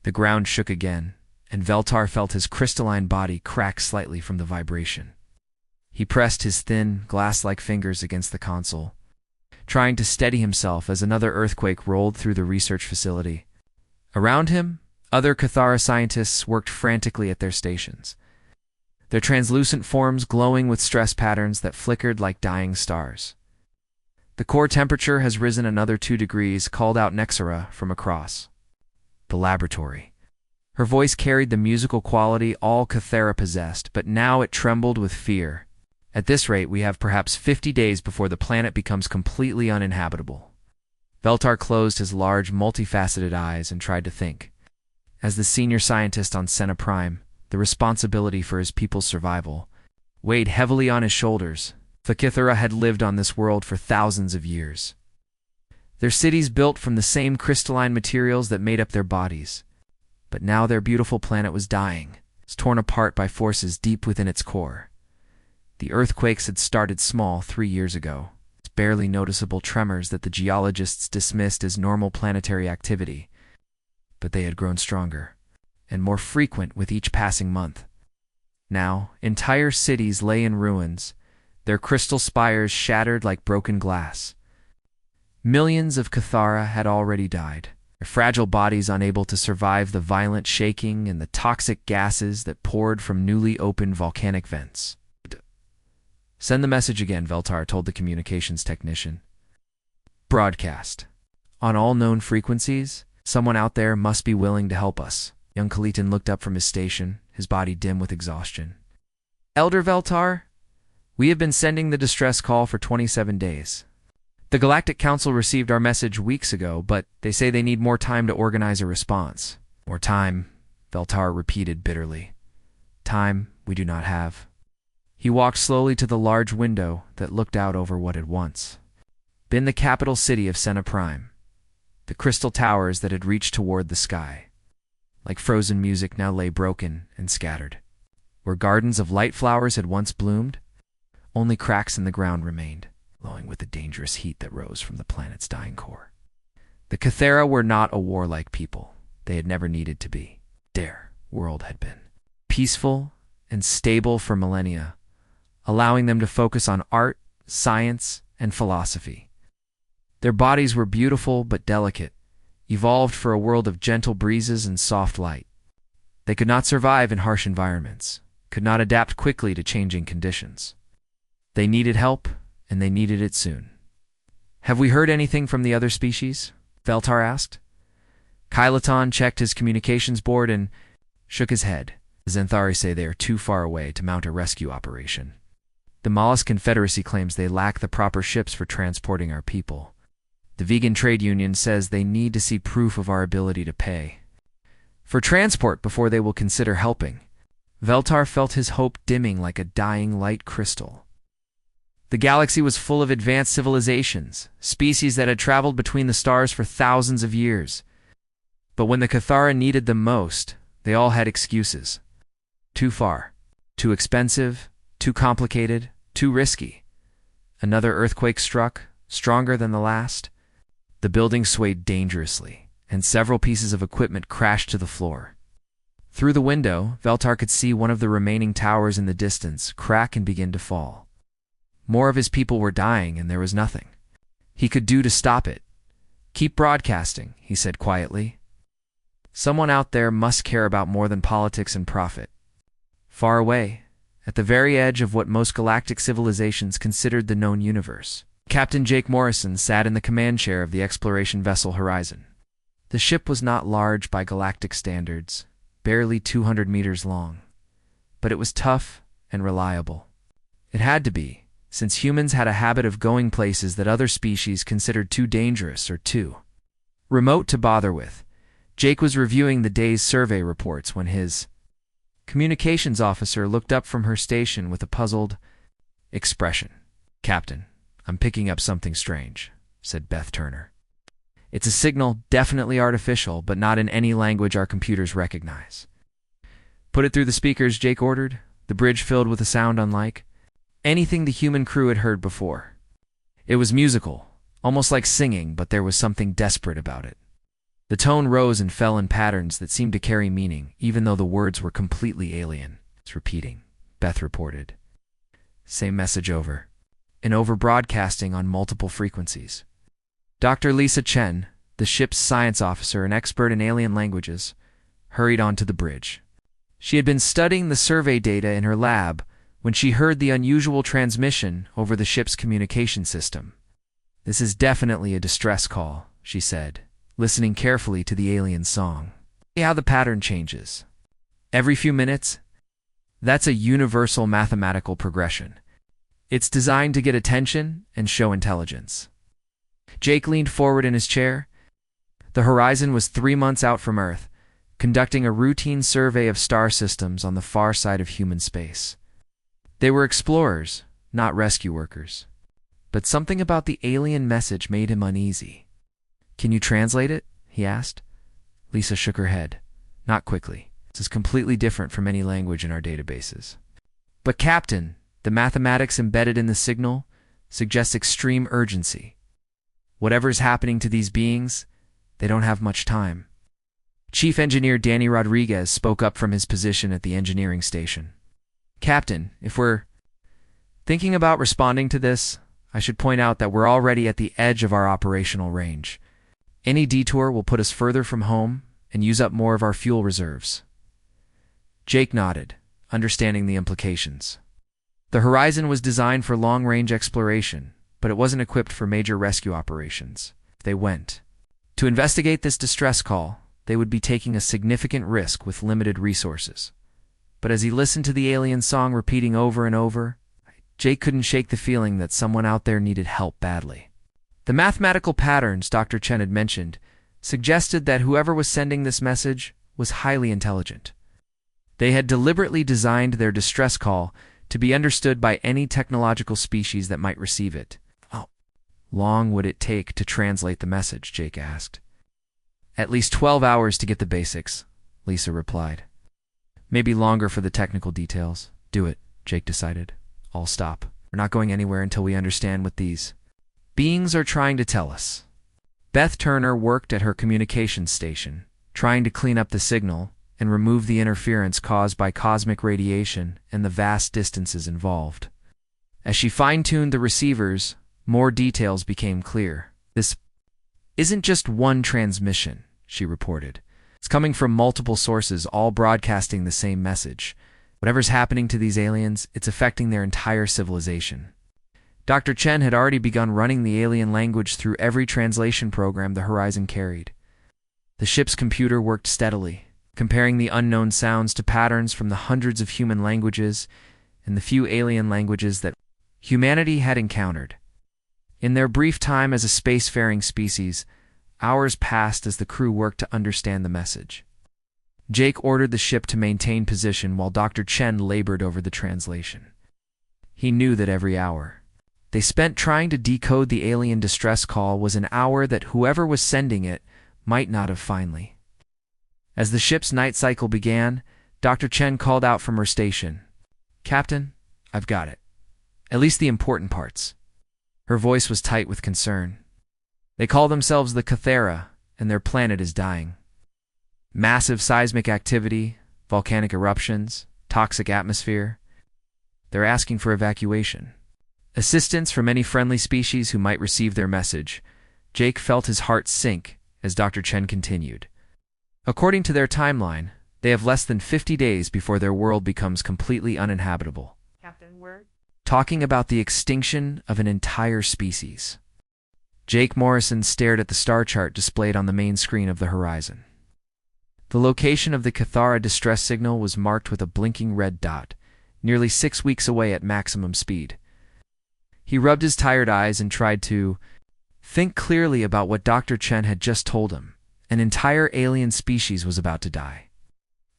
The ground shook again, and Veltar felt his crystalline body crack slightly from the vibration. He pressed his thin, glass-like fingers against the console, trying to steady himself as another earthquake rolled through the research facility. Around him, other Cathara scientists worked frantically at their stations, their translucent forms glowing with stress patterns that flickered like dying stars. "The core temperature has risen another 2 degrees," called out Nexara from across the laboratory. Her voice carried the musical quality all Cathara possessed, but now it trembled with fear. "At this rate, we have perhaps 50 days before the planet becomes completely uninhabitable." Veltar closed his large, multifaceted eyes and tried to think. As the senior scientist on Senna Prime, the responsibility for his people's survival weighed heavily on his shoulders. The Cathara had lived on this world for thousands of years. Their cities built from the same crystalline materials that made up their bodies. But now their beautiful planet was dying, torn apart by forces deep within its core. The earthquakes had started small 3 years ago, barely noticeable tremors that the geologists dismissed as normal planetary activity. But they had grown stronger, and more frequent with each passing month. Now, entire cities lay in ruins, their crystal spires shattered like broken glass. Millions of Cathara had already died, their fragile bodies unable to survive the violent shaking and the toxic gases that poured from newly opened volcanic vents. "Send the message again," Veltar told the communications technician. "Broadcast. On all known frequencies, someone out there must be willing to help us." Young Kalitan looked up from his station, his body dim with exhaustion. "Elder Veltar, we have been sending the distress call for 27 days. The Galactic Council received our message weeks ago, but they say they need more time to organize a response." "More time," Veltar repeated bitterly. "Time we do not have." He walked slowly to the large window that looked out over what had once been the capital city of Senna Prime. The crystal towers that had reached toward the sky, like frozen music, now lay broken and scattered. Where gardens of light flowers had once bloomed, only cracks in the ground remained, glowing with the dangerous heat that rose from the planet's dying core. The Cathara were not a warlike people. They had never needed to be. Their world had been peaceful and stable for millennia, allowing them to focus on art, science, and philosophy. Their bodies were beautiful but delicate, evolved for a world of gentle breezes and soft light. They could not survive in harsh environments, could not adapt quickly to changing conditions. They needed help, and they needed it soon. "Have we heard anything from the other species?" Veltar asked. Kylatan checked his communications board and shook his head. "The Zenthari say they are too far away to mount a rescue operation. The Mollusk Confederacy claims they lack the proper ships for transporting our people. The Vegan Trade Union says they need to see proof of our ability to pay for transport before they will consider helping." Veltar felt his hope dimming like a dying light crystal. The galaxy was full of advanced civilizations, species that had traveled between the stars for thousands of years. But when the Cathara needed them most, they all had excuses. Too far, too expensive, too complicated, too risky. Another earthquake struck, stronger than the last. The building swayed dangerously, and several pieces of equipment crashed to the floor. Through the window, Veltar could see one of the remaining towers in the distance crack and begin to fall. More of his people were dying, and there was nothing he could do to stop it. "Keep broadcasting," he said quietly. "Someone out there must care about more than politics and profit." Far away, at the very edge of what most galactic civilizations considered the known universe, Captain Jake Morrison sat in the command chair of the exploration vessel Horizon. The ship was not large by galactic standards, barely 200 meters long, but it was tough and reliable. It had to be, since humans had a habit of going places that other species considered too dangerous or too remote to bother with. Jake was reviewing the day's survey reports when his communications officer looked up from her station with a puzzled expression. "Captain, I'm picking up something strange," said Beth Turner. "It's a signal definitely artificial, but not in any language our computers recognize." "Put it through the speakers," Jake ordered, the bridge filled with a sound unlike anything the human crew had heard before. It was musical, almost like singing, but there was something desperate about it. The tone rose and fell in patterns that seemed to carry meaning, even though the words were completely alien. It's repeating, Beth reported. Same message over. And over broadcasting on multiple frequencies. Dr. Lisa Chen, the ship's science officer and expert in alien languages, hurried onto the bridge. She had been studying the survey data in her lab when she heard the unusual transmission over the ship's communication system. This is definitely a distress call, she said, listening carefully to the alien song. See how the pattern changes. Every few minutes? That's a universal mathematical progression. It's designed to get attention and show intelligence. Jake leaned forward in his chair. The Horizon was 3 months out from Earth, conducting a routine survey of star systems on the far side of human space. They were explorers, not rescue workers. But something about the alien message made him uneasy. Can you translate it? He asked. Lisa shook her head. Not quickly. This is completely different from any language in our databases. But Captain, the mathematics embedded in the signal suggests extreme urgency. Whatever is happening to these beings, they don't have much time. Chief Engineer Danny Rodriguez spoke up from his position at the engineering station. Captain, if we're thinking about responding to this, I should point out that we're already at the edge of our operational range. Any detour will put us further from home and use up more of our fuel reserves. Jake nodded, understanding the implications. The Horizon was designed for long-range exploration, but it wasn't equipped for major rescue operations. They went. To investigate this distress call, they would be taking a significant risk with limited resources. But as he listened to the alien song repeating over and over, Jake couldn't shake the feeling that someone out there needed help badly. The mathematical patterns Dr. Chen had mentioned suggested that whoever was sending this message was highly intelligent. They had deliberately designed their distress call to be understood by any technological species that might receive it. How long would it take to translate the message? Jake asked. At least 12 hours to get the basics, Lisa replied. Maybe longer for the technical details. Do it, Jake decided. I'll stop. We're not going anywhere until we understand what these beings are trying to tell us. Beth Turner worked at her communications station, trying to clean up the signal and remove the interference caused by cosmic radiation and the vast distances involved. As she fine-tuned the receivers, more details became clear. This isn't just one transmission, she reported. It's coming from multiple sources, all broadcasting the same message. Whatever's happening to these aliens, it's affecting their entire civilization. Dr. Chen had already begun running the alien language through every translation program the Horizon carried. The ship's computer worked steadily, comparing the unknown sounds to patterns from the hundreds of human languages and the few alien languages that humanity had encountered. In their brief time as a spacefaring species, hours passed as the crew worked to understand the message. Jake ordered the ship to maintain position while Dr. Chen labored over the translation. He knew that every hour they spent trying to decode the alien distress call was an hour that whoever was sending it might not have finally. As the ship's night cycle began, Dr. Chen called out from her station. Captain, I've got it. At least the important parts. Her voice was tight with concern. They call themselves the Cathera, and their planet is dying. Massive seismic activity, volcanic eruptions, toxic atmosphere. They're asking for evacuation. Assistance from any friendly species who might receive their message. Jake felt his heart sink as Dr. Chen continued. According to their timeline, they have less than 50 days before their world becomes completely uninhabitable. Captain, we're talking about the extinction of an entire species. Jake Morrison stared at the star chart displayed on the main screen of the Horizon. The location of the Cathara distress signal was marked with a blinking red dot, nearly 6 weeks away at maximum speed. He rubbed his tired eyes and tried to think clearly about what Dr. Chen had just told him. An entire alien species was about to die.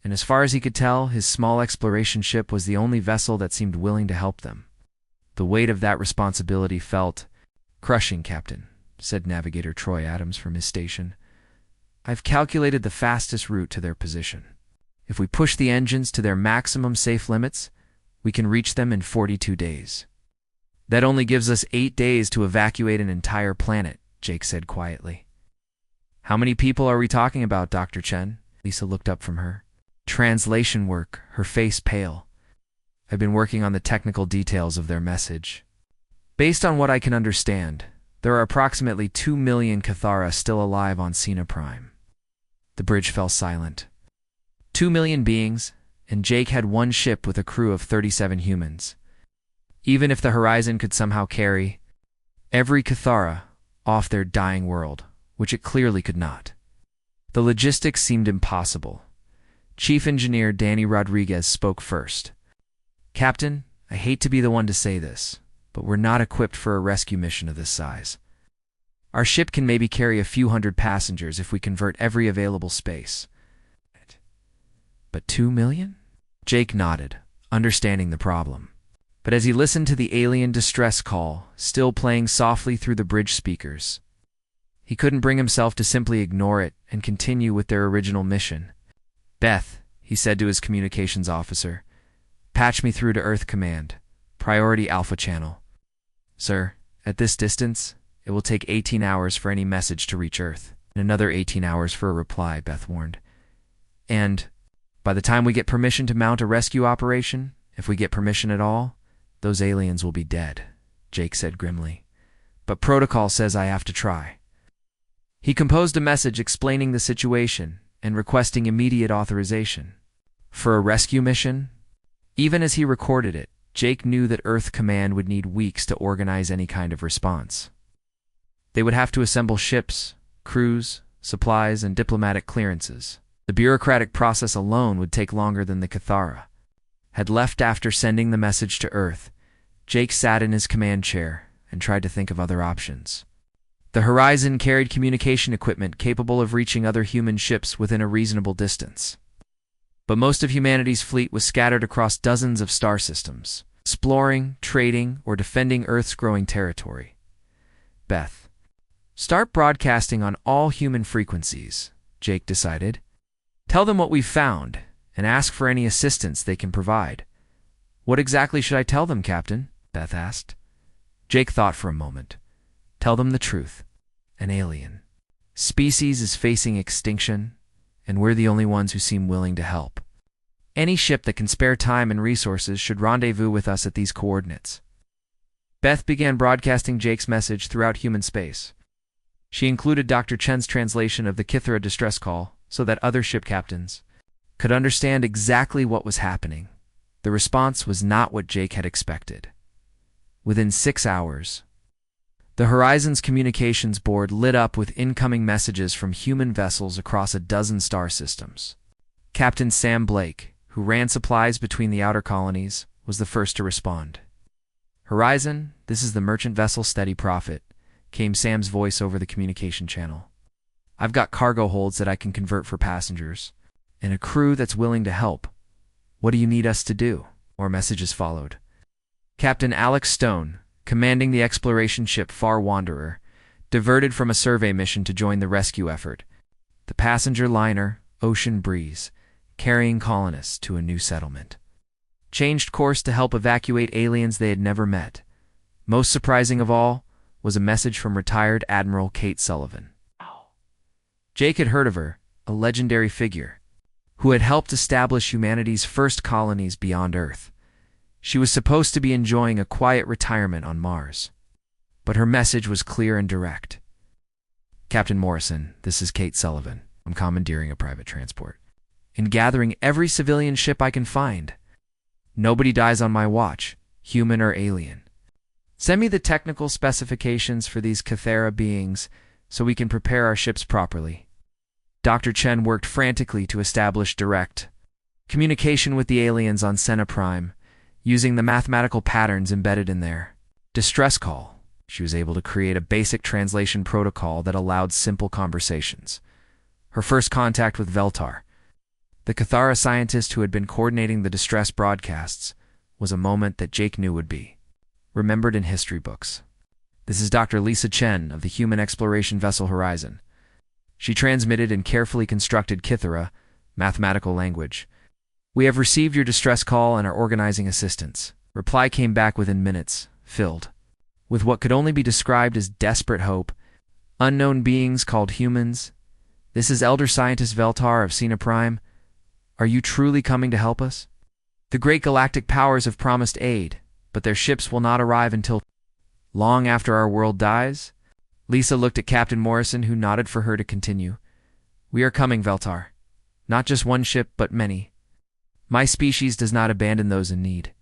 And as far as he could tell, his small exploration ship was the only vessel that seemed willing to help them. The weight of that responsibility felt crushing, Captain, said Navigator Troy Adams from his station. I've calculated the fastest route to their position. If we push the engines to their maximum safe limits, we can reach them in 42 days. That only gives us 8 days to evacuate an entire planet, Jake said quietly. How many people are we talking about, Dr. Chen? Lisa looked up from her translation work, her face pale. I've been working on the technical details of their message. Based on what I can understand, there are approximately 2 million Cathara still alive on Cena Prime. The bridge fell silent. 2 million beings, and Jake had one ship with a crew of 37 humans. Even if the Horizon could somehow carry every Cathara off their dying world, which it clearly could not. The logistics seemed impossible. Chief Engineer Danny Rodriguez spoke first. Captain, I hate to be the one to say this, but we're not equipped for a rescue mission of this size. Our ship can maybe carry a few hundred passengers if we convert every available space. But 2 million? Jake nodded, understanding the problem. But as he listened to the alien distress call, still playing softly through the bridge speakers, he couldn't bring himself to simply ignore it and continue with their original mission. Beth, he said to his communications officer, patch me through to Earth Command, Priority Alpha Channel. Sir, at this distance, it will take 18 hours for any message to reach Earth, and another 18 hours for a reply, Beth warned. And by the time we get permission to mount a rescue operation, if we get permission at all, those aliens will be dead, Jake said grimly. But protocol says I have to try. He composed a message explaining the situation and requesting immediate authorization. For a rescue mission? Even as he recorded it, Jake knew that Earth Command would need weeks to organize any kind of response. They would have to assemble ships, crews, supplies, and diplomatic clearances. The bureaucratic process alone would take longer than the Cathara had left after sending the message to Earth. Jake sat in his command chair and tried to think of other options. The Horizon carried communication equipment capable of reaching other human ships within a reasonable distance. But most of humanity's fleet was scattered across dozens of star systems, exploring, trading, or defending Earth's growing territory. Beth, start broadcasting on all human frequencies, Jake decided. Tell them what we've found, and ask for any assistance they can provide. What exactly should I tell them, Captain? Beth asked. Jake thought for a moment. Tell them the truth. An alien species is facing extinction, and we're the only ones who seem willing to help. Any ship that can spare time and resources should rendezvous with us at these coordinates. Beth began broadcasting Jake's message throughout human space. She included Dr. Chen's translation of the Kithara distress call so that other ship captains could understand exactly what was happening. The response was not what Jake had expected. Within 6 hours, the Horizon's communications board lit up with incoming messages from human vessels across a dozen star systems. Captain Sam Blake, who ran supplies between the outer colonies, was the first to respond. Horizon, this is the merchant vessel Steady Prophet, came Sam's voice over the communication channel. I've got cargo holds that I can convert for passengers, and a crew that's willing to help. What do you need us to do? More messages followed. Captain Alex Stone, commanding the exploration ship Far Wanderer, diverted from a survey mission to join the rescue effort. The passenger liner, Ocean Breeze, carrying colonists to a new settlement. Changed course to help evacuate aliens they had never met. Most surprising of all was a message from retired Admiral Kate Sullivan. Jake had heard of her, a legendary figure, who had helped establish humanity's first colonies beyond Earth. She was supposed to be enjoying a quiet retirement on Mars. But her message was clear and direct. Captain Morrison, this is Kate Sullivan. I'm commandeering a private transport and gathering every civilian ship I can find. Nobody dies on my watch, human or alien. Send me the technical specifications for these Cathara beings so we can prepare our ships properly. Dr. Chen worked frantically to establish direct communication with the aliens on Cena Prime, using the mathematical patterns embedded in their distress call. She was able to create a basic translation protocol that allowed simple conversations. Her first contact with Veltar, the Cathara scientist who had been coordinating the distress broadcasts, was a moment that Jake knew would be remembered in history books. This is Dr. Lisa Chen of the human exploration vessel Horizon. She transmitted in carefully constructed Kithara, mathematical language. We have received your distress call and are organizing assistance. Reply came back within minutes, filled with what could only be described as desperate hope. Unknown beings called humans This is Elder Scientist Veltar of Cena Prime. Are you truly coming to help us? The great galactic powers have promised aid, but their ships will not arrive until long after our world dies. Lisa looked at Captain Morrison, who nodded for her to continue. We are coming, Veltar. Not just one ship, but many. My species does not abandon those in need.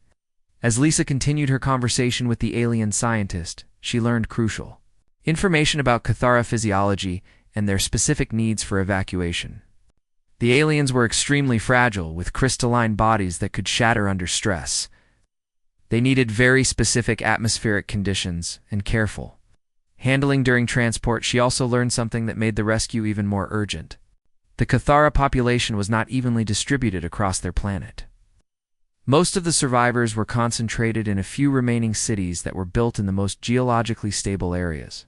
As Lisa continued her conversation with the alien scientist, she learned crucial information about Cathara physiology and their specific needs for evacuation. The aliens were extremely fragile, with crystalline bodies that could shatter under stress. They needed very specific atmospheric conditions and careful handling during transport. She also learned something that made the rescue even more urgent. The Cathara population was not evenly distributed across their planet. Most of the survivors were concentrated in a few remaining cities that were built in the most geologically stable areas.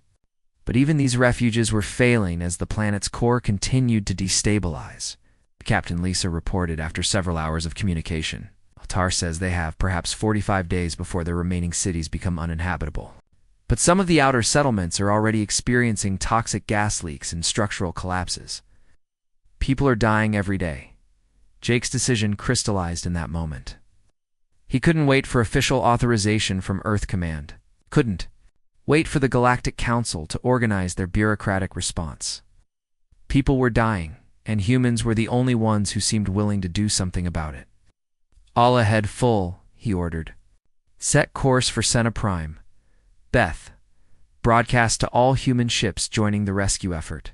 But even these refuges were failing as the planet's core continued to destabilize. Captain Lisa reported after several hours of communication. Altar says they have perhaps 45 days before their remaining cities become uninhabitable. But some of the outer settlements are already experiencing toxic gas leaks and structural collapses. People are dying every day. Jake's decision crystallized in that moment. He couldn't wait for official authorization from Earth Command. Couldn't wait for the Galactic Council to organize their bureaucratic response. People were dying, and humans were the only ones who seemed willing to do something about it. All ahead full, he ordered. Set course for Cena Prime. Beth, broadcast to all human ships joining the rescue effort.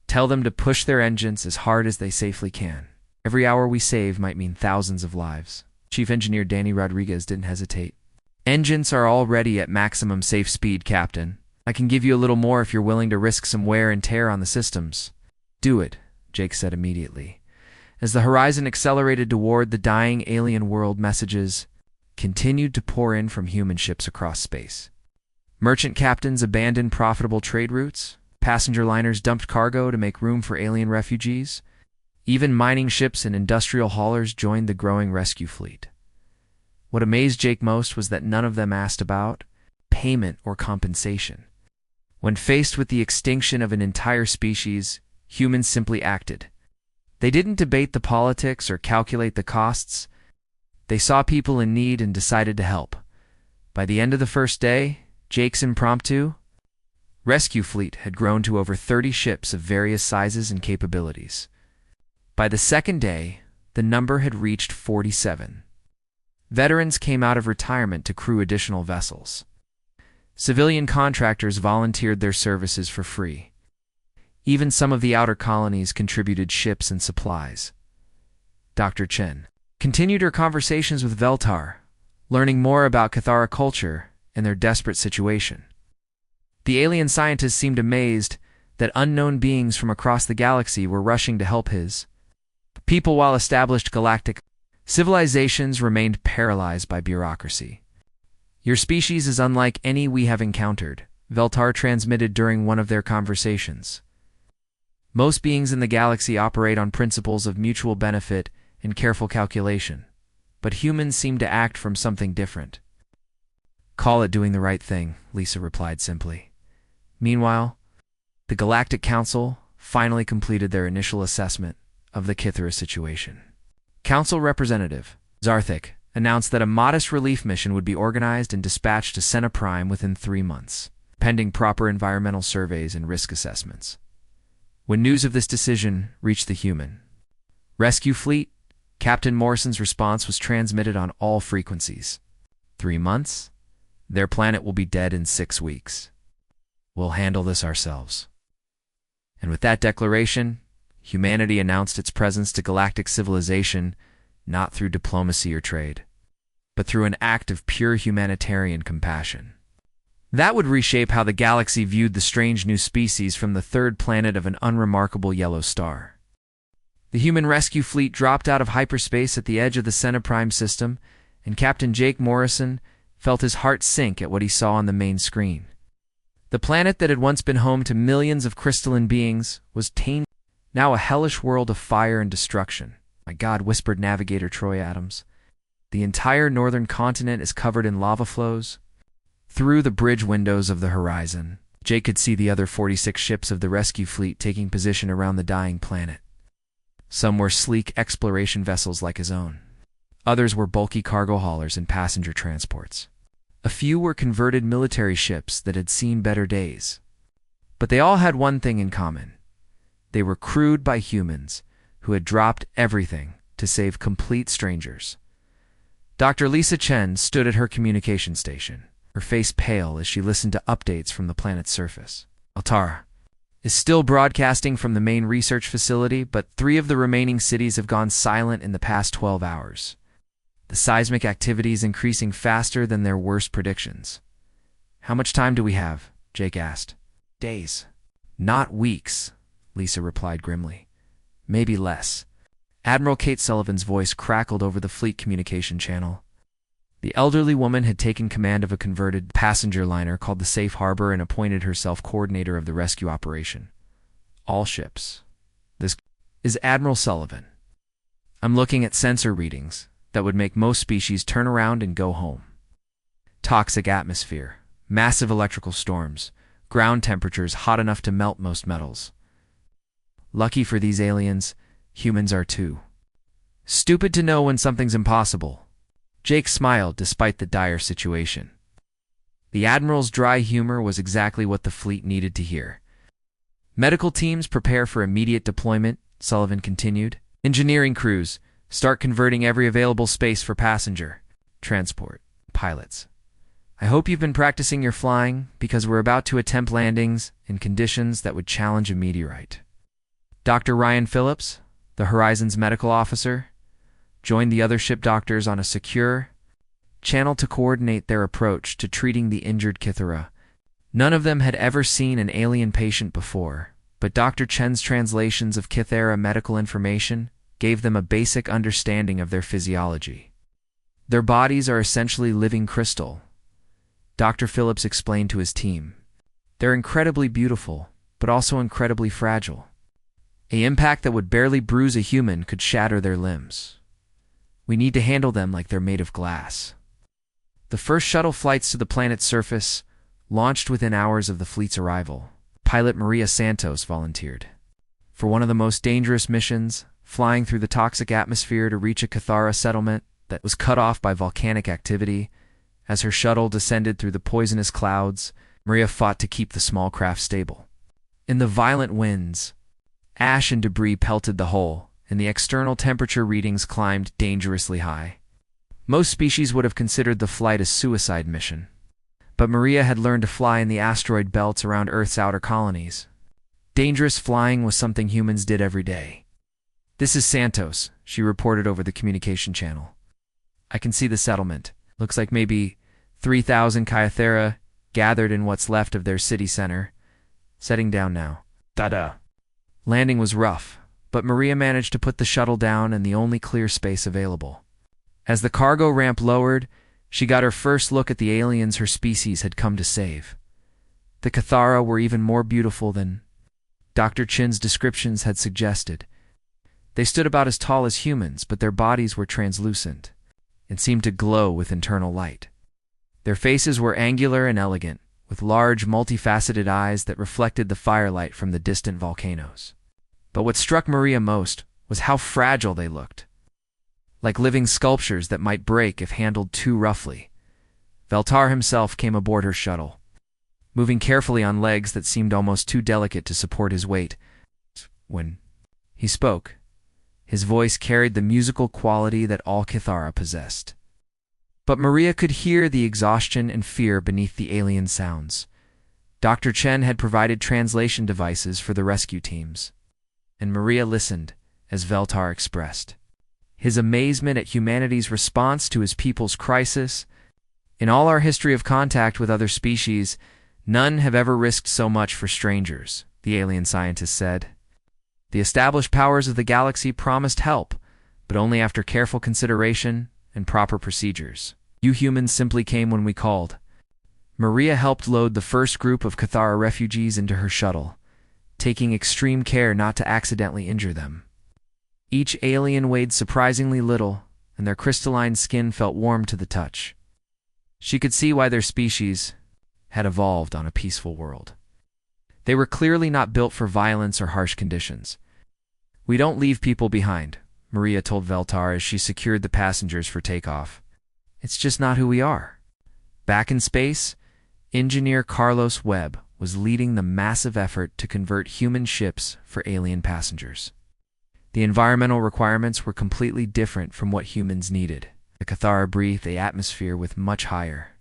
Tell them to push their engines as hard as they safely can. Every hour we save might mean thousands of lives. Chief Engineer Danny Rodriguez didn't hesitate. Engines are already at maximum safe speed, Captain. I can give you a little more if you're willing to risk some wear and tear on the systems. Do it, Jake said immediately. As the horizon accelerated toward the dying alien world, messages continued to pour in from human ships across space. Merchant captains abandoned profitable trade routes. Passenger liners dumped cargo to make room for alien refugees. Even mining ships and industrial haulers joined the growing rescue fleet. What amazed Jake most was that none of them asked about payment or compensation. When faced with the extinction of an entire species, humans simply acted. They didn't debate the politics or calculate the costs. They saw people in need and decided to help. By the end of the first day, Jake's impromptu rescue fleet had grown to over 30 ships of various sizes and capabilities. By the second day, the number had reached 47. Veterans came out of retirement to crew additional vessels. Civilian contractors volunteered their services for free. Even some of the outer colonies contributed ships and supplies. Dr. Chen continued her conversations with Veltar, learning more about Cathara culture and their desperate situation. The alien scientists seemed amazed that unknown beings from across the galaxy were rushing to help his people, while established galactic civilizations remained paralyzed by bureaucracy. Your species is unlike any we have encountered, Veltar transmitted during one of their conversations. Most beings in the galaxy operate on principles of mutual benefit and careful calculation, but humans seem to act from something different. Call it doing the right thing, Lisa replied simply. Meanwhile, the Galactic Council finally completed their initial assessment of the Cathara situation. Council Representative Zarthik announced that a modest relief mission would be organized and dispatched to Cena Prime within 3 months, pending proper environmental surveys and risk assessments. When news of this decision reached the human rescue fleet, Captain Morrison's response was transmitted on all frequencies. 3 months? Their planet will be dead in 6 weeks. We'll handle this ourselves. And with that declaration, humanity announced its presence to galactic civilization, not through diplomacy or trade, but through an act of pure humanitarian compassion. That would reshape how the galaxy viewed the strange new species from the third planet of an unremarkable yellow star. The human rescue fleet dropped out of hyperspace at the edge of the Cena Prime system, and Captain Jake Morrison felt his heart sink at what he saw on the main screen. The planet that had once been home to millions of crystalline beings was now a hellish world of fire and destruction. My God, whispered Navigator Troy Adams. The entire northern continent is covered in lava flows. Through the bridge windows of the horizon, Jake could see the other 46 ships of the rescue fleet taking position around the dying planet. Some were sleek exploration vessels like his own. Others were bulky cargo haulers and passenger transports. A few were converted military ships that had seen better days. But they all had one thing in common. They were crewed by humans who had dropped everything to save complete strangers. Dr. Lisa Chen stood at her communication station, her face pale as she listened to updates from the planet's surface. Altara is still broadcasting from the main research facility, but 3 of the remaining cities have gone silent in the past 12 hours. The seismic activity is increasing faster than their worst predictions. How much time do we have? Jake asked. Days. Not weeks, Lisa replied grimly. Maybe less. Admiral Kate Sullivan's voice crackled over the fleet communication channel. The elderly woman had taken command of a converted passenger liner called the Safe Harbor and appointed herself coordinator of the rescue operation. All ships. This is Admiral Sullivan. I'm looking at sensor readings that would make most species turn around and go home. Toxic atmosphere, massive electrical storms, ground temperatures hot enough to melt most metals. Lucky for these aliens, humans are too. Stupid to know when something's impossible. Jake smiled despite the dire situation. The Admiral's dry humor was exactly what the fleet needed to hear. Medical teams prepare for immediate deployment, Sullivan continued. Engineering crews start converting every available space for passenger transport pilots. I hope you've been practicing your flying because we're about to attempt landings in conditions that would challenge a meteorite. Dr. Ryan Phillips, the Horizon's medical officer, joined the other ship doctors on a secure channel to coordinate their approach to treating the injured Kithara. None of them had ever seen an alien patient before, but Dr. Chen's translations of Kithara medical information gave them a basic understanding of their physiology. Their bodies are essentially living crystal, Dr. Phillips explained to his team. They're incredibly beautiful, but also incredibly fragile. An impact that would barely bruise a human could shatter their limbs. We need to handle them like they're made of glass. The first shuttle flights to the planet's surface launched within hours of the fleet's arrival. Pilot Maria Santos volunteered for one of the most dangerous missions, flying through the toxic atmosphere to reach a Kithara settlement that was cut off by volcanic activity. As her shuttle descended through the poisonous clouds, Maria fought to keep the small craft stable. In the violent winds, ash and debris pelted the hull, and the external temperature readings climbed dangerously high. Most species would have considered the flight a suicide mission. But Maria had learned to fly in the asteroid belts around Earth's outer colonies. Dangerous flying was something humans did every day. This is Santos, she reported over the communication channel. I can see the settlement. Looks like maybe 3,000 Kythera gathered in what's left of their city center. Setting down now. Ta-da! Landing was rough, but Maria managed to put the shuttle down in the only clear space available. As the cargo ramp lowered, she got her first look at the aliens her species had come to save. The Kithara were even more beautiful than Dr. Chin's descriptions had suggested. They stood about as tall as humans, but their bodies were translucent and seemed to glow with internal light. Their faces were angular and elegant, with large, multifaceted eyes that reflected the firelight from the distant volcanoes. But what struck Maria most was how fragile they looked, like living sculptures that might break if handled too roughly. Veltar himself came aboard her shuttle, moving carefully on legs that seemed almost too delicate to support his weight. When he spoke, his voice carried the musical quality that all Kithara possessed. But Maria could hear the exhaustion and fear beneath the alien sounds. Dr. Chen had provided translation devices for the rescue teams, and Maria listened as Veltar expressed his amazement at humanity's response to his people's crisis. In all our history of contact with other species, none have ever risked so much for strangers, the alien scientist said. The established powers of the galaxy promised help, but only after careful consideration and proper procedures. You humans simply came when we called. Maria helped load the first group of Kithara refugees into her shuttle, taking extreme care not to accidentally injure them. Each alien weighed surprisingly little, and their crystalline skin felt warm to the touch. She could see why their species had evolved on a peaceful world. They were clearly not built for violence or harsh conditions. "We don't leave people behind," Maria told Veltar as she secured the passengers for takeoff. "It's just not who we are." Back in space, engineer Carlos Webb was leading the massive effort to convert human ships for alien passengers. The environmental requirements were completely different from what humans needed. The Cathara breathed an atmosphere with much higher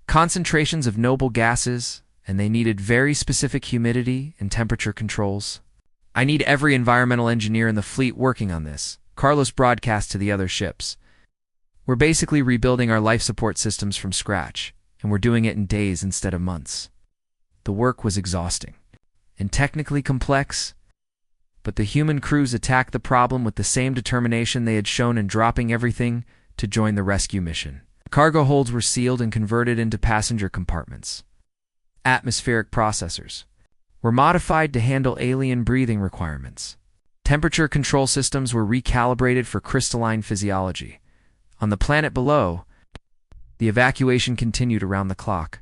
concentrations of noble gases, and they needed very specific humidity and temperature controls. "I need every environmental engineer in the fleet working on this," Carlos broadcast to the other ships. "We're basically rebuilding our life support systems from scratch, and we're doing it in days instead of months." The work was exhausting and technically complex, but the human crews attacked the problem with the same determination they had shown in dropping everything to join the rescue mission. Cargo holds were sealed and converted into passenger compartments. Atmospheric processors were modified to handle alien breathing requirements. Temperature control systems were recalibrated for crystalline physiology. On the planet below, the evacuation continued around the clock.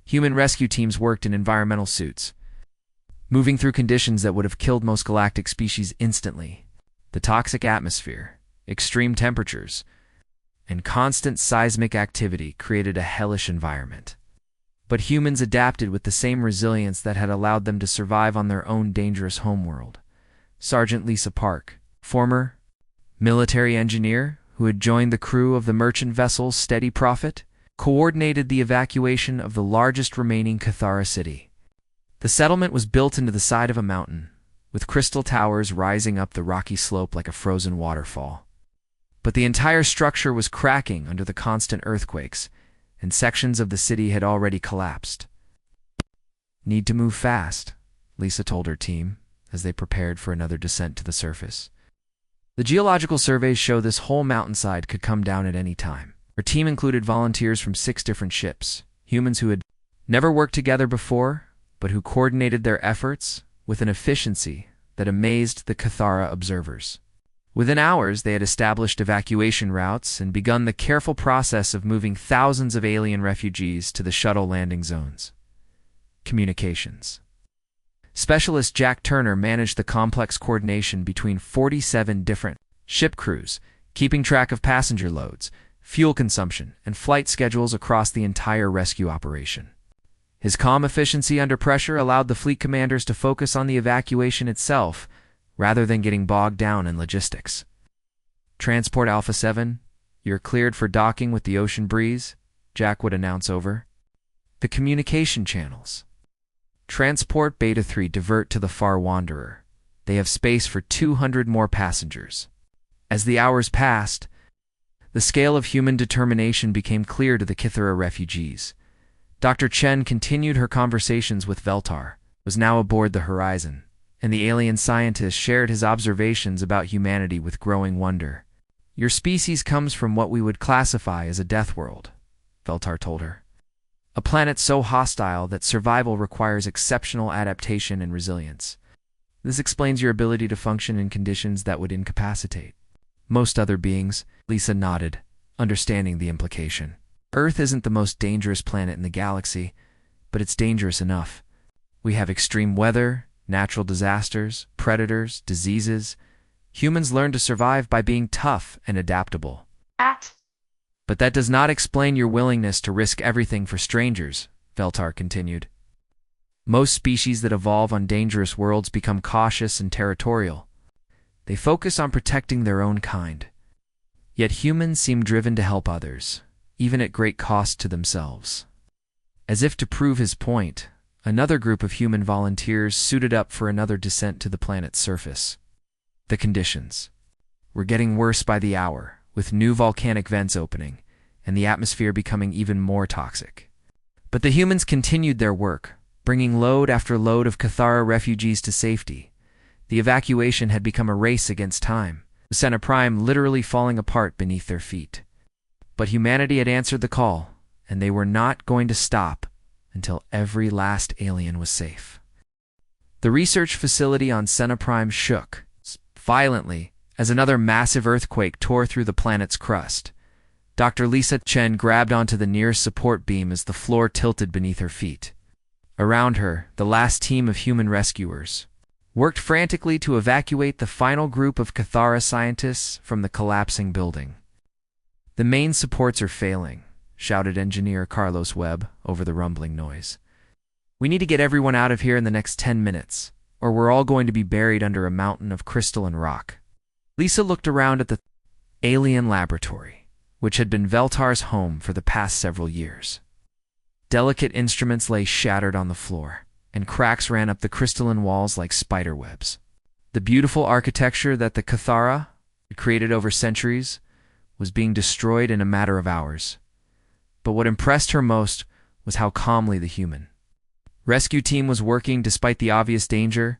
Human rescue teams worked in environmental suits, moving through conditions that would have killed most galactic species instantly. The toxic atmosphere, extreme temperatures, and constant seismic activity created a hellish environment. But humans adapted with the same resilience that had allowed them to survive on their own dangerous homeworld. Sergeant Lisa Park, former military engineer who had joined the crew of the merchant vessel Steady Prophet, coordinated the evacuation of the largest remaining Cathara city. The settlement was built into the side of a mountain, with crystal towers rising up the rocky slope like a frozen waterfall. But the entire structure was cracking under the constant earthquakes, and sections of the city had already collapsed. "Need to move fast," Lisa told her team as they prepared for another descent to the surface. The geological surveys show this whole mountainside could come down at any time. Her team included volunteers from 6 different ships, humans who had never worked together before, but who coordinated their efforts with an efficiency that amazed the Cathara observers. Within hours, they had established evacuation routes and begun the careful process of moving thousands of alien refugees to the shuttle landing zones. Communications. Specialist Jack Turner managed the complex coordination between 47 different ship crews, keeping track of passenger loads, fuel consumption, and flight schedules across the entire rescue operation. His calm efficiency under pressure allowed the fleet commanders to focus on the evacuation itself, rather than getting bogged down in logistics. "Transport Alpha 7, you're cleared for docking with the Ocean Breeze," Jack would announce over the communication channels. "Transport Beta 3 divert to the Far Wanderer. They have space for 200 more passengers." As the hours passed, the scale of human determination became clear to the Cathara refugees. Dr. Chen continued her conversations with Veltar, was now aboard the Horizon, and the alien scientist shared his observations about humanity with growing wonder. "Your species comes from what we would classify as a death world," Veltar told her. "A planet so hostile that survival requires exceptional adaptation and resilience. This explains your ability to function in conditions that would incapacitate most other beings." Lisa nodded, understanding the implication. "Earth isn't the most dangerous planet in the galaxy, but it's dangerous enough. We have extreme weather, natural disasters, predators, diseases. Humans learn to survive by being tough and adaptable. But that does not explain your willingness to risk everything for strangers," Veltar continued. "Most species that evolve on dangerous worlds become cautious and territorial. They focus on protecting their own kind. Yet humans seem driven to help others, even at great cost to themselves." As if to prove his point, another group of human volunteers suited up for another descent to the planet's surface. The conditions were getting worse by the hour, with new volcanic vents opening, and the atmosphere becoming even more toxic. But the humans continued their work, bringing load after load of Cathara refugees to safety. The evacuation had become a race against time, the Senna Prime literally falling apart beneath their feet. But humanity had answered the call, and they were not going to stop until every last alien was safe. The research facility on Senna Prime shook violently as another massive earthquake tore through the planet's crust. Dr. Lisa Chen grabbed onto the nearest support beam as the floor tilted beneath her feet. Around her, the last team of human rescuers worked frantically to evacuate the final group of Cathara scientists from the collapsing building. "The main supports are failing," shouted engineer Carlos Webb over the rumbling noise. "We need to get everyone out of here in the next 10 minutes, or we're all going to be buried under a mountain of crystal and rock." Lisa looked around at the alien laboratory, which had been Veltar's home for the past several years. Delicate instruments lay shattered on the floor, and cracks ran up the crystalline walls like spider webs. The beautiful architecture that the Cathara had created over centuries was being destroyed in a matter of hours. But what impressed her most was how calmly the human rescue team was working despite the obvious danger.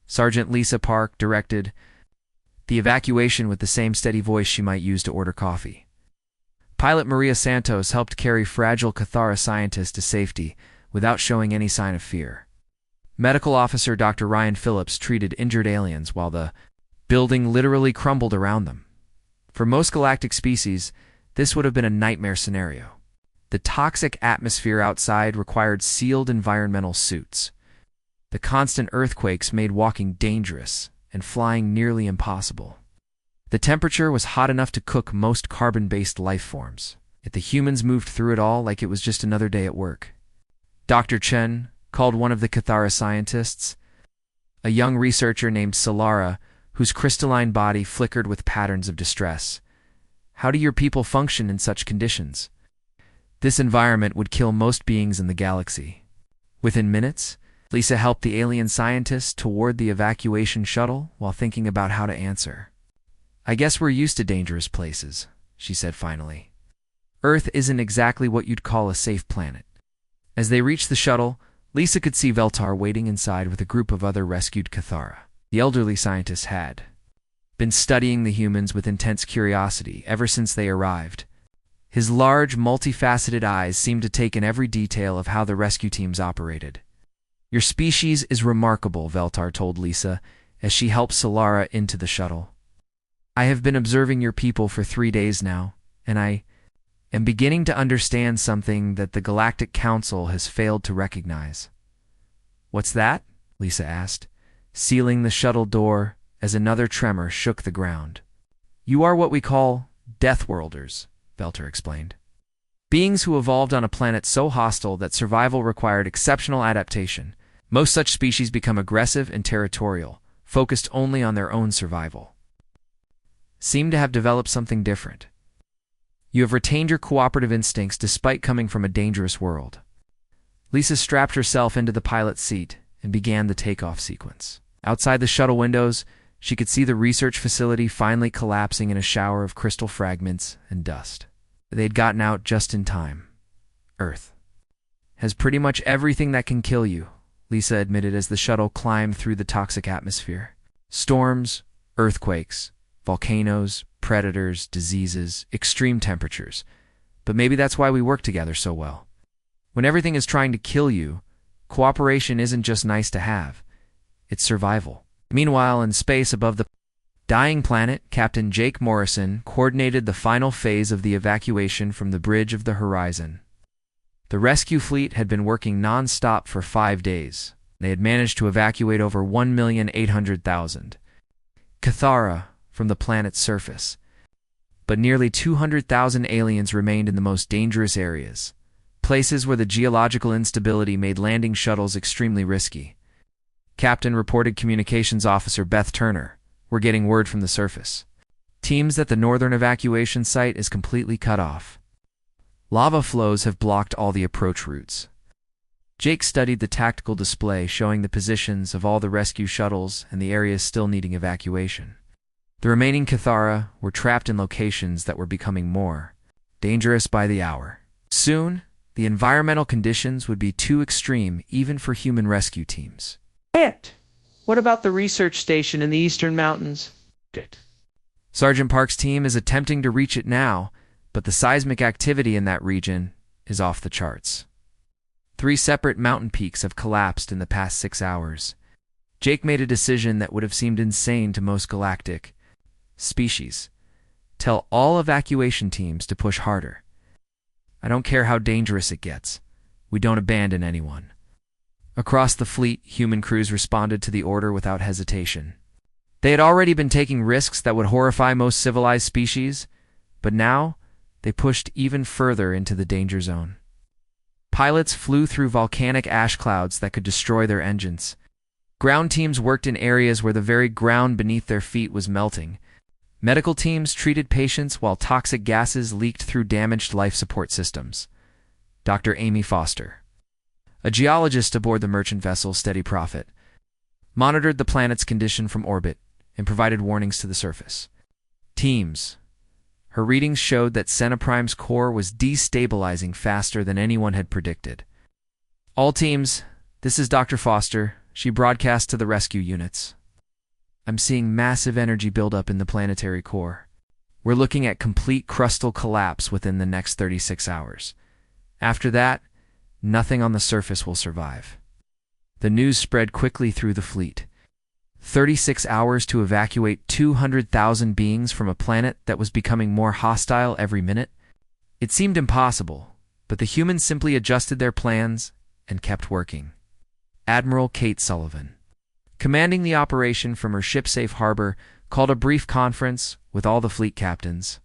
Sergeant Lisa Park directed the evacuation with the same steady voice she might use to order coffee. Pilot Maria Santos helped carry fragile Cathara scientists to safety without showing any sign of fear. Medical officer Dr. Ryan Phillips treated injured aliens while the building literally crumbled around them. For most galactic species, this would have been a nightmare scenario. The toxic atmosphere outside required sealed environmental suits. The constant earthquakes made walking dangerous and flying nearly impossible. The temperature was hot enough to cook most carbon-based life forms, yet the humans moved through it all like it was just another day at work. Dr. Chen called one of the Cathara scientists, a young researcher named Solara, whose crystalline body flickered with patterns of distress. "How do your people function in such conditions? This environment would kill most beings in the galaxy." Within minutes, Lisa helped the alien scientist toward the evacuation shuttle while thinking about how to answer. "I guess we're used to dangerous places," she said finally. "Earth isn't exactly what you'd call a safe planet." As they reached the shuttle, Lisa could see Veltar waiting inside with a group of other rescued Cathara. The elderly scientist had been studying the humans with intense curiosity ever since they arrived. His large, multifaceted eyes seemed to take in every detail of how the rescue teams operated. "Your species is remarkable," Veltar told Lisa as she helped Solara into the shuttle. "I have been observing your people for 3 days now, and I am beginning to understand something that the Galactic Council has failed to recognize." "What's that?" Lisa asked, sealing the shuttle door as another tremor shook the ground. "You are what we call Deathworlders," Veltar explained. "Beings who evolved on a planet so hostile that survival required exceptional adaptation. Most such species become aggressive and territorial, focused only on their own survival. Seem to have developed something different. You have retained your cooperative instincts despite coming from a dangerous world." Lisa strapped herself into the pilot's seat and began the takeoff sequence. Outside the shuttle windows, she could see the research facility finally collapsing in a shower of crystal fragments and dust. They'd gotten out just in time. "Earth has pretty much everything that can kill you," Lisa admitted as the shuttle climbed through the toxic atmosphere. "Storms, earthquakes, volcanoes, predators, diseases, extreme temperatures. But maybe that's why we work together so well. When everything is trying to kill you, cooperation isn't just nice to have, it's survival." Meanwhile, in space above the dying planet, Captain Jake Morrison coordinated the final phase of the evacuation from the bridge of the horizon. The rescue fleet had been working non-stop for 5 days. They had managed to evacuate over 1,800,000 Cathara from the planet's surface. But nearly 200,000 aliens remained in the most dangerous areas, places where the geological instability made landing shuttles extremely risky. Captain reported communications officer Beth Turner, "We're getting word from the surface. Teams at the northern evacuation site is completely cut off. Lava flows have blocked all the approach routes." Jake studied the tactical display showing the positions of all the rescue shuttles and the areas still needing evacuation. The remaining Cathara were trapped in locations that were becoming more dangerous by the hour. Soon, the environmental conditions would be too extreme even for human rescue teams. What about the research station in the Eastern Mountains? Sergeant Park's team is attempting to reach it now, but the seismic activity in that region is off the charts. 3 separate mountain peaks have collapsed in the past 6 hours. Jake made a decision that would have seemed insane to most galactic species. Tell all evacuation teams to push harder. I don't care how dangerous it gets. We don't abandon anyone. Across the fleet, human crews responded to the order without hesitation. They had already been taking risks that would horrify most civilized species, but now they pushed even further into the danger zone. Pilots flew through volcanic ash clouds that could destroy their engines. Ground teams worked in areas where the very ground beneath their feet was melting. Medical teams treated patients while toxic gases leaked through damaged life support systems. Dr. Amy Foster, a geologist aboard the merchant vessel Steady Prophet, monitored the planet's condition from orbit and provided warnings to the surface teams. Her readings showed that Cenoprime's core was destabilizing faster than anyone had predicted. All teams, this is Dr. Foster. She broadcast to the rescue units. I'm seeing massive energy buildup in the planetary core. We're looking at complete crustal collapse within the next 36 hours. After that, nothing on the surface will survive. The news spread quickly through the fleet. 36 hours to evacuate 200,000 beings from a planet that was becoming more hostile every minute? It seemed impossible, but the humans simply adjusted their plans and kept working. Admiral Kate Sullivan, commanding the operation from her ship-safe harbor, called a brief conference with all the fleet captains.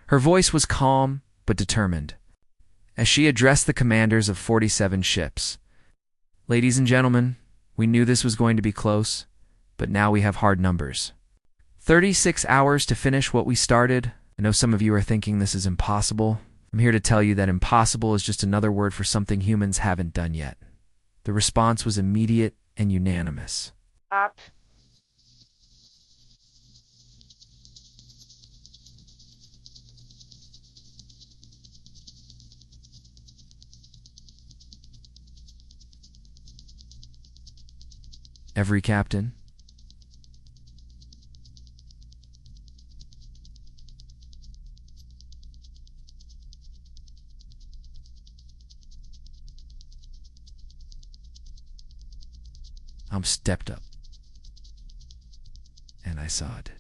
Her voice was calm but determined as she addressed the commanders of 47 ships. Ladies and gentlemen, we knew this was going to be close, but now we have hard numbers. 36 hours to finish what we started. I know some of you are thinking this is impossible. I'm here to tell you that impossible is just another word for something humans haven't done yet. The response was immediate and unanimous. Up. Every captain, stepped up, and I saw it.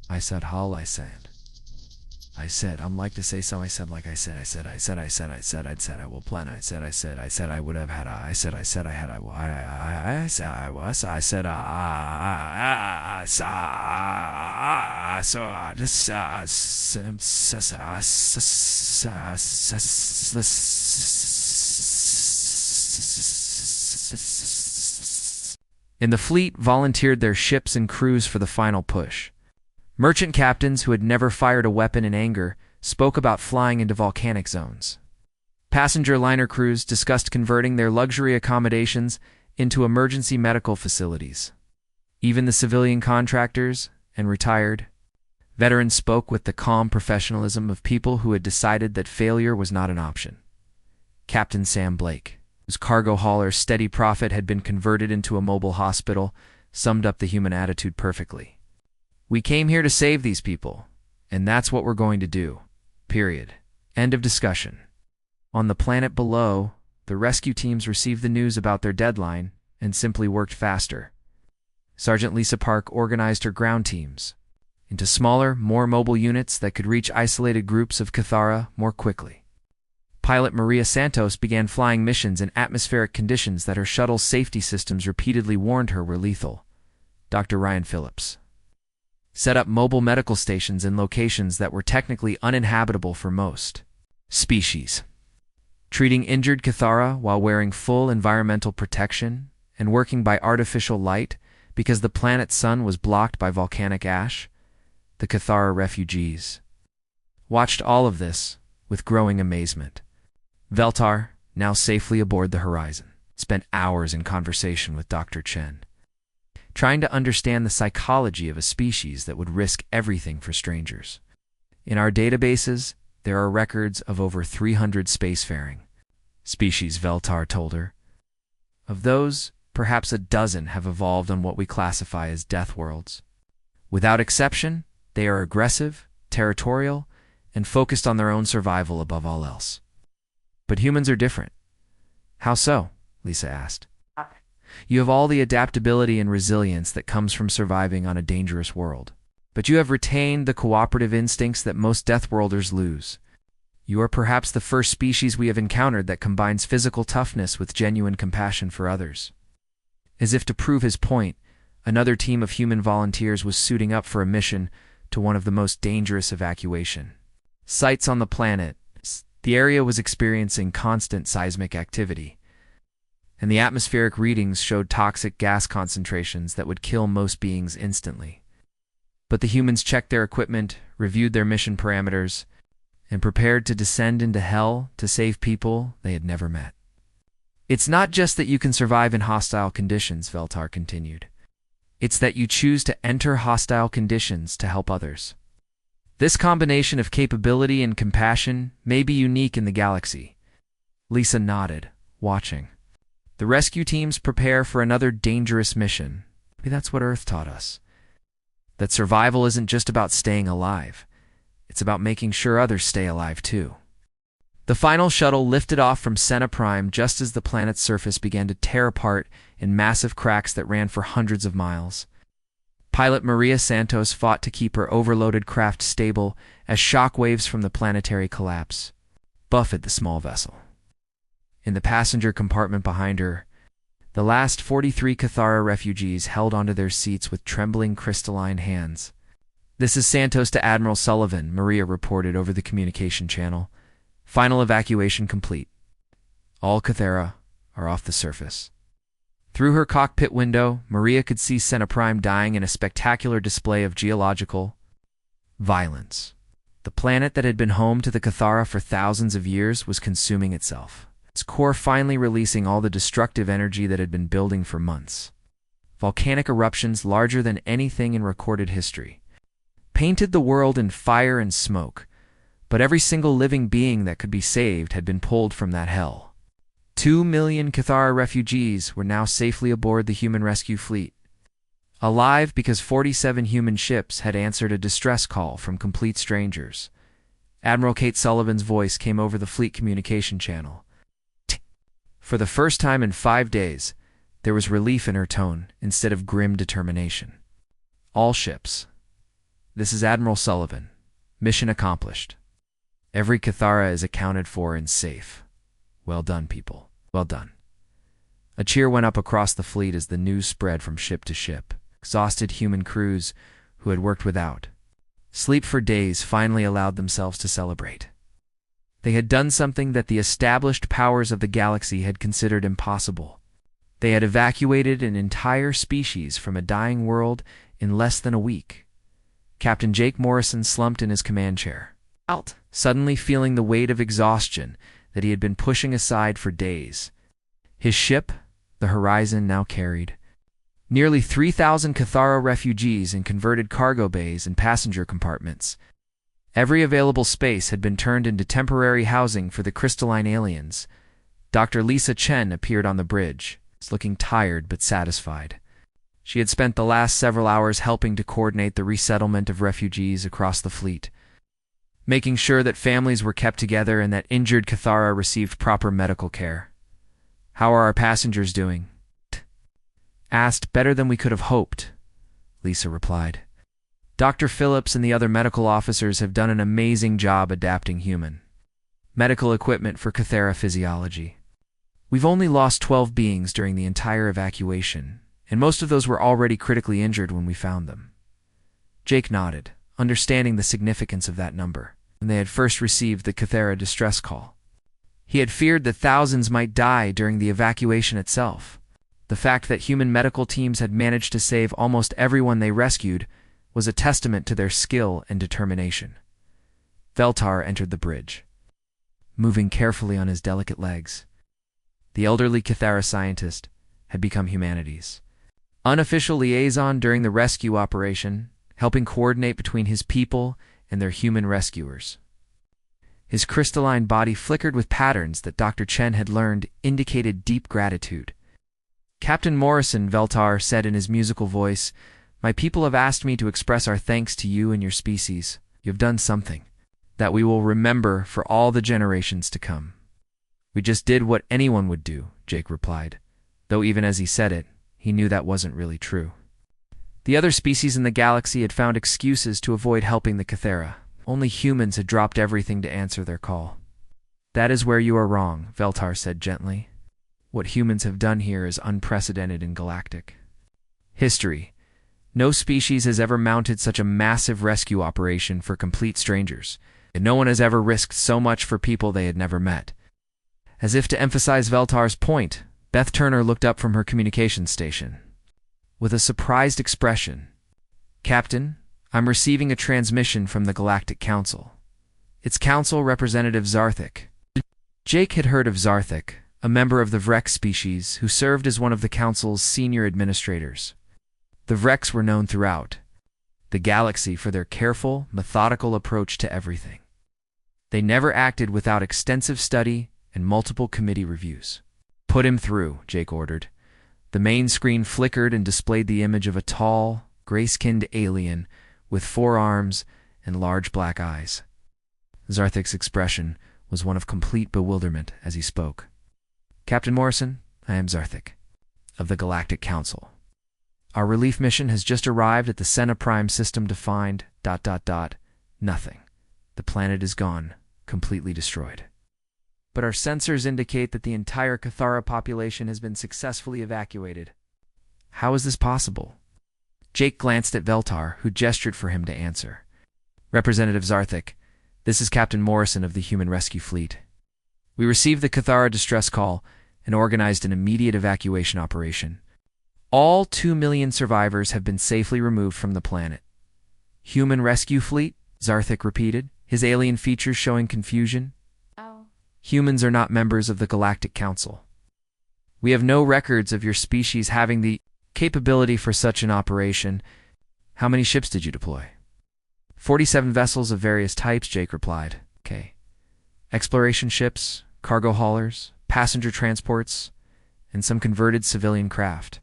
I said, "Hall," I said. I'm like to say so. I said, like I said, I will plan. I said, I would have had, I had, In the fleet volunteered their ships and crews for the final push. Merchant captains who had never fired a weapon in anger spoke about flying into volcanic zones. Passenger liner crews discussed converting their luxury accommodations into emergency medical facilities. Even the civilian contractors and retired veterans spoke with the calm professionalism of people who had decided that failure was not an option. Captain Sam Blake, whose cargo hauler Steady Prophet had been converted into a mobile hospital, summed up the human attitude perfectly. We came here to save these people, and that's what we're going to do. Period. End of discussion. On the planet below, the rescue teams received the news about their deadline and simply worked faster. Sergeant Lisa Park organized her ground teams into smaller, more mobile units that could reach isolated groups of Cathara more quickly. Pilot Maria Santos began flying missions in atmospheric conditions that her shuttle's safety systems repeatedly warned her were lethal. Dr. Ryan Phillips set up mobile medical stations in locations that were technically uninhabitable for most species, treating injured Cathara while wearing full environmental protection and working by artificial light because the planet's sun was blocked by volcanic ash. The Cathara refugees watched all of this with growing amazement. Veltar, now safely aboard the Horizon, spent hours in conversation with Dr. Chen, trying to understand the psychology of a species that would risk everything for strangers. In our databases, there are records of over 300 spacefaring species, Veltar told her. Of those, perhaps a dozen have evolved on what we classify as Deathworlds. Without exception, they are aggressive, territorial, and focused on their own survival above all else. But humans are different. How so? Lisa asked. You have all the adaptability and resilience that comes from surviving on a dangerous world. But you have retained the cooperative instincts that most Deathworlders lose. You are perhaps the first species we have encountered that combines physical toughness with genuine compassion for others." As if to prove his point, another team of human volunteers was suiting up for a mission to one of the most dangerous evacuation sites on the planet. The area was experiencing constant seismic activity, and the atmospheric readings showed toxic gas concentrations that would kill most beings instantly. But the humans checked their equipment, reviewed their mission parameters, and prepared to descend into hell to save people they had never met. "It's not just that you can survive in hostile conditions," Veltar continued. "It's that you choose to enter hostile conditions to help others. This combination of capability and compassion may be unique in the galaxy." Lisa nodded, watching. "The rescue teams prepare for another dangerous mission. Maybe that's what Earth taught us. That survival isn't just about staying alive. It's about making sure others stay alive too." The final shuttle lifted off from Senna Prime just as the planet's surface began to tear apart in massive cracks that ran for hundreds of miles. Pilot Maria Santos fought to keep her overloaded craft stable as shock waves from the planetary collapse buffeted the small vessel. In the passenger compartment behind her, the last 43 Cathara refugees held onto their seats with trembling crystalline hands. "This is Santos to Admiral Sullivan," Maria reported over the communication channel. "Final evacuation complete. All Cathara are off the surface." Through her cockpit window, Maria could see Senna Prime dying in a spectacular display of geological violence. The planet that had been home to the Cathara for thousands of years was consuming itself, its core finally releasing all the destructive energy that had been building for months. Volcanic eruptions larger than anything in recorded history painted the world in fire and smoke, but every single living being that could be saved had been pulled from that hell. 2 million Cathara refugees were now safely aboard the human rescue fleet, alive because 47 human ships had answered a distress call from complete strangers. Admiral Kate Sullivan's voice came over the fleet communication channel. For the first time in 5 days, there was relief in her tone instead of grim determination. "All ships. This is Admiral Sullivan. Mission accomplished. Every Cathara is accounted for and safe. Well done, people. Well done." A cheer went up across the fleet as the news spread from ship to ship. Exhausted human crews who had worked without sleep for days finally allowed themselves to celebrate. They had done something that the established powers of the galaxy had considered impossible. They had evacuated an entire species from a dying world in less than a week. Captain Jake Morrison slumped in his command chair, suddenly feeling the weight of exhaustion that he had been pushing aside for days. His ship, the Horizon, now carried nearly 3,000 Cathara refugees in converted cargo bays and passenger compartments. Every available space had been turned into temporary housing for the crystalline aliens. Dr. Lisa Chen appeared on the bridge, looking tired but satisfied. She had spent the last several hours helping to coordinate the resettlement of refugees across the fleet, making sure that families were kept together and that injured Cathara received proper medical care. "How are our passengers doing?" asked. "Better than we could have hoped," Lisa replied. "Dr. Phillips and the other medical officers have done an amazing job adapting human medical equipment for Cathara physiology. We've only lost 12 beings during the entire evacuation, and most of those were already critically injured when we found them." Jake nodded, understanding the significance of that number when they had first received the Cathara distress call. He had feared that thousands might die during the evacuation itself. The fact that human medical teams had managed to save almost everyone they rescued was a testament to their skill and determination. Veltar entered the bridge, moving carefully on his delicate legs. The elderly Cathara scientist had become humanity's unofficial liaison during the rescue operation, helping coordinate between his people and their human rescuers. His crystalline body flickered with patterns that Dr. Chen had learned indicated deep gratitude. "Captain Morrison," Veltar said in his musical voice, "my people have asked me to express our thanks to you and your species. You have done something that we will remember for all the generations to come." "We just did what anyone would do," Jake replied, though even as he said it, he knew that wasn't really true. The other species in the galaxy had found excuses to avoid helping the Cathara. Only humans had dropped everything to answer their call. That is where you are wrong, Veltar said gently. What humans have done here is unprecedented in Galactic history. No species has ever mounted such a massive rescue operation for complete strangers, and no one has ever risked so much for people they had never met. As if to emphasize Veltar's point, Beth Turner looked up from her communications station. With a surprised expression, Captain, I'm receiving a transmission from the Galactic Council. It's Council Representative Zarthik. Jake had heard of Zarthik, a member of the Vrek species who served as one of the Council's senior administrators. The Vreks were known throughout the galaxy for their careful, methodical approach to everything. They never acted without extensive study and multiple committee reviews. Put him through, Jake ordered. The main screen flickered and displayed the image of a tall, gray-skinned alien with 4 arms and large black eyes. Zarthik's expression was one of complete bewilderment as he spoke. Captain Morrison, I am Zarthik, of the Galactic Council. Our relief mission has just arrived at the Senna Prime system to find... nothing. The planet is gone, completely destroyed. But our sensors indicate that the entire Cathara population has been successfully evacuated. How is this possible? Jake glanced at Veltar, who gestured for him to answer. Representative Zarthik, this is Captain Morrison of the Human Rescue Fleet. We received the Cathara distress call and organized an immediate evacuation operation. All 2 million survivors have been safely removed from the planet. Human Rescue Fleet? Zarthik repeated, his alien features showing confusion. Oh. Humans are not members of the Galactic Council. We have no records of your species having the capability for such an operation. How many ships did you deploy? 47 vessels of various types, Jake replied. Okay. Exploration ships, cargo haulers, passenger transports, and some converted civilian craft.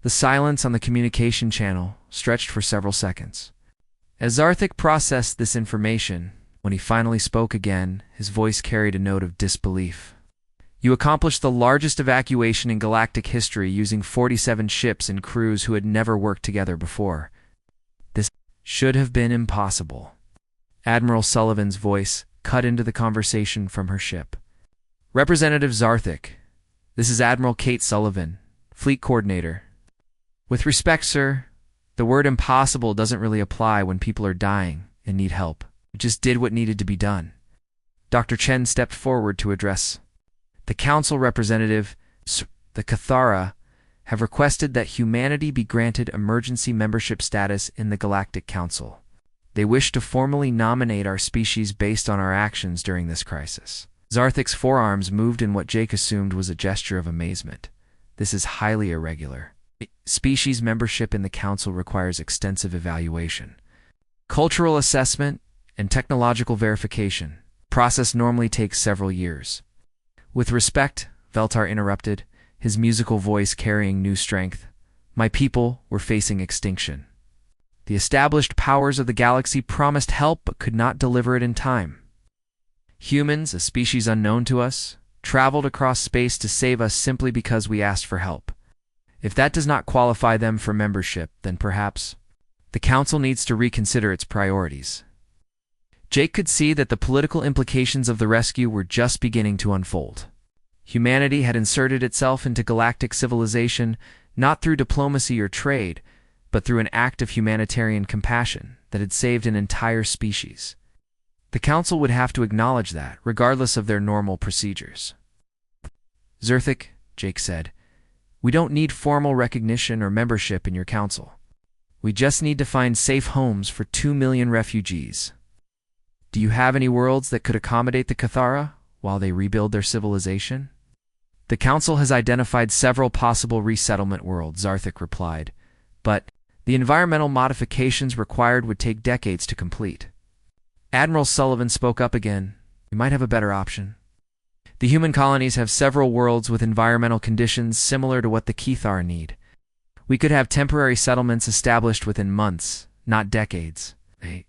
The silence on the communication channel stretched for several seconds. As Zarthik processed this information, when he finally spoke again, his voice carried a note of disbelief. You accomplished the largest evacuation in galactic history using 47 ships and crews who had never worked together before. This should have been impossible. Admiral Sullivan's voice cut into the conversation from her ship. Representative Zarthik, this is Admiral Kate Sullivan, Fleet Coordinator. With respect, sir, the word impossible doesn't really apply when people are dying and need help. We just did what needed to be done. Dr. Chen stepped forward to address the council representative. The Cathara have requested that humanity be granted emergency membership status in the Galactic Council. They wish to formally nominate our species based on our actions during this crisis. Zarthik's forearms moved in what Jake assumed was a gesture of amazement. This is highly irregular. Species membership in the Council requires extensive evaluation, cultural assessment, and technological verification. Process normally takes several years. With respect, Veltar interrupted, his musical voice carrying new strength. My people were facing extinction. The established powers of the galaxy promised help but could not deliver it in time. Humans, a species unknown to us, traveled across space to save us simply because we asked for help. If that does not qualify them for membership, then perhaps the Council needs to reconsider its priorities. Jake could see that the political implications of the rescue were just beginning to unfold. Humanity had inserted itself into galactic civilization not through diplomacy or trade, but through an act of humanitarian compassion that had saved an entire species. The Council would have to acknowledge that, regardless of their normal procedures. Zarthik, Jake said, we don't need formal recognition or membership in your council. We just need to find safe homes for 2 million refugees. Do you have any worlds that could accommodate the Cathara while they rebuild their civilization? The council has identified several possible resettlement worlds, Zarthik replied, but the environmental modifications required would take decades to complete. Admiral Sullivan spoke up again. We might have a better option. The human colonies have several worlds with environmental conditions similar to what the Cathar need. We could have temporary settlements established within months, not decades. They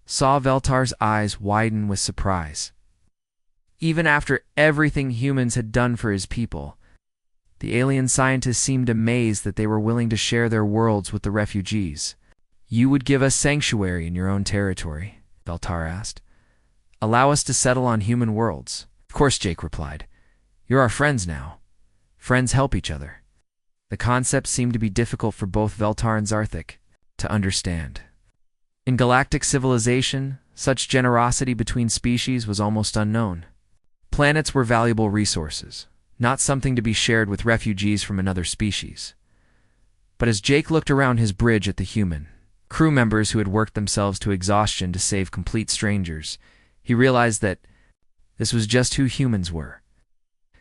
saw Veltar's eyes widen with surprise. Even after everything humans had done for his people, the alien scientists seemed amazed that they were willing to share their worlds with the refugees. You would give us sanctuary in your own territory? Veltar asked. Allow us to settle on human worlds. Of course, Jake replied. You're our friends now. Friends help each other. The concept seemed to be difficult for both Veltar and Zarthik to understand. In galactic civilization, such generosity between species was almost unknown. Planets were valuable resources, not something to be shared with refugees from another species. But as Jake looked around his bridge at the human crew members who had worked themselves to exhaustion to save complete strangers, he realized that this was just who humans were.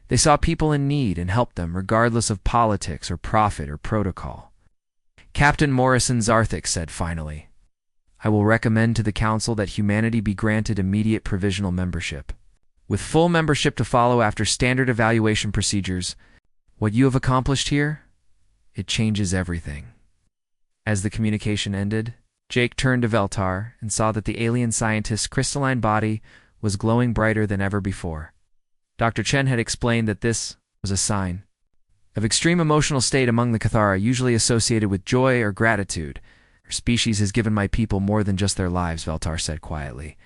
They saw people in need and helped them regardless of politics or profit or protocol. Captain Morrison Zarthik said finally, I will recommend to the Council that humanity be granted immediate provisional membership, with full membership to follow after standard evaluation procedures. What you have accomplished here, it changes everything. As the communication ended, Jake turned to Veltar and saw that the alien scientist's crystalline body was glowing brighter than ever before. Dr. Chen had explained that this was a sign of extreme emotional state among the Cathara, usually associated with joy or gratitude. Our species has given my people more than just their lives, Veltar said quietly.